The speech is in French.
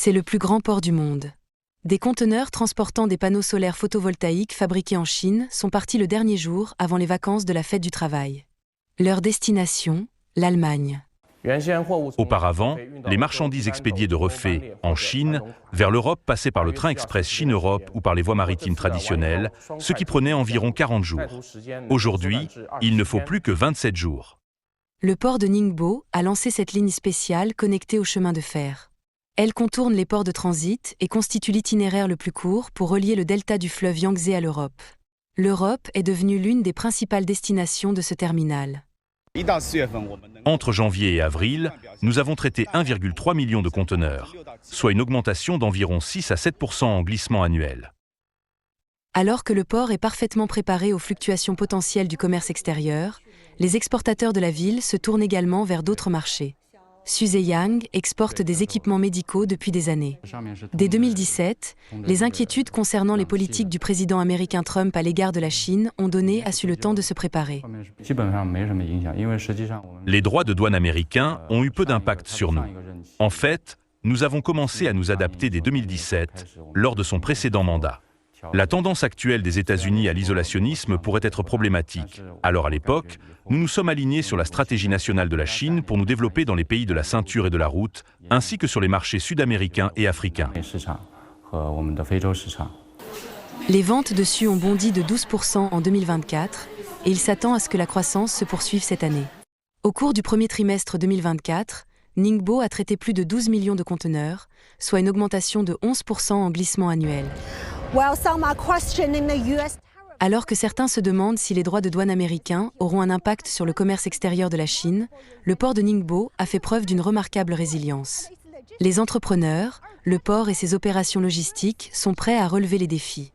C'est le plus grand port du monde. Des conteneurs transportant des panneaux solaires photovoltaïques fabriqués en Chine sont partis le dernier jour avant les vacances de la fête du travail. Leur destination, l'Allemagne. Auparavant, les marchandises expédiées de refait en Chine vers l'Europe passaient par le train express Chine-Europe ou par les voies maritimes traditionnelles, ce qui prenait environ 40 jours. Aujourd'hui, il ne faut plus que 27 jours. Le port de Ningbo a lancé cette ligne spéciale connectée au chemin de fer. Elle contourne les ports de transit et constitue l'itinéraire le plus court pour relier le delta du fleuve Yangtze à l'Europe. L'Europe est devenue l'une des principales destinations de ce terminal. Entre janvier et avril, nous avons traité 1,3 million de conteneurs, soit une augmentation d'environ 6 à 7% en glissement annuel. Alors que le port est parfaitement préparé aux fluctuations potentielles du commerce extérieur, les exportateurs de la ville se tournent également vers d'autres marchés. Suzheyang exporte des équipements médicaux depuis des années. Dès 2017, les inquiétudes concernant les politiques du président américain Trump à l'égard de la Chine ont donné à Su le temps de se préparer. Les droits de douane américains ont eu peu d'impact sur nous. En fait, nous avons commencé à nous adapter dès 2017, lors de son précédent mandat. La tendance actuelle des États-Unis à l'isolationnisme pourrait être problématique. Alors à l'époque, nous nous sommes alignés sur la stratégie nationale de la Chine pour nous développer dans les pays de la ceinture et de la route, ainsi que sur les marchés sud-américains et africains. Les ventes dessus ont bondi de 12% en 2024 et il s'attend à ce que la croissance se poursuive cette année. Au cours du premier trimestre 2024, Ningbo a traité plus de 12 millions de conteneurs, soit une augmentation de 11% en glissement annuel. Alors que certains se demandent si les droits de douane américains auront un impact sur le commerce extérieur de la Chine, le port de Ningbo a fait preuve d'une remarquable résilience. Les entrepreneurs, le port et ses opérations logistiques sont prêts à relever les défis.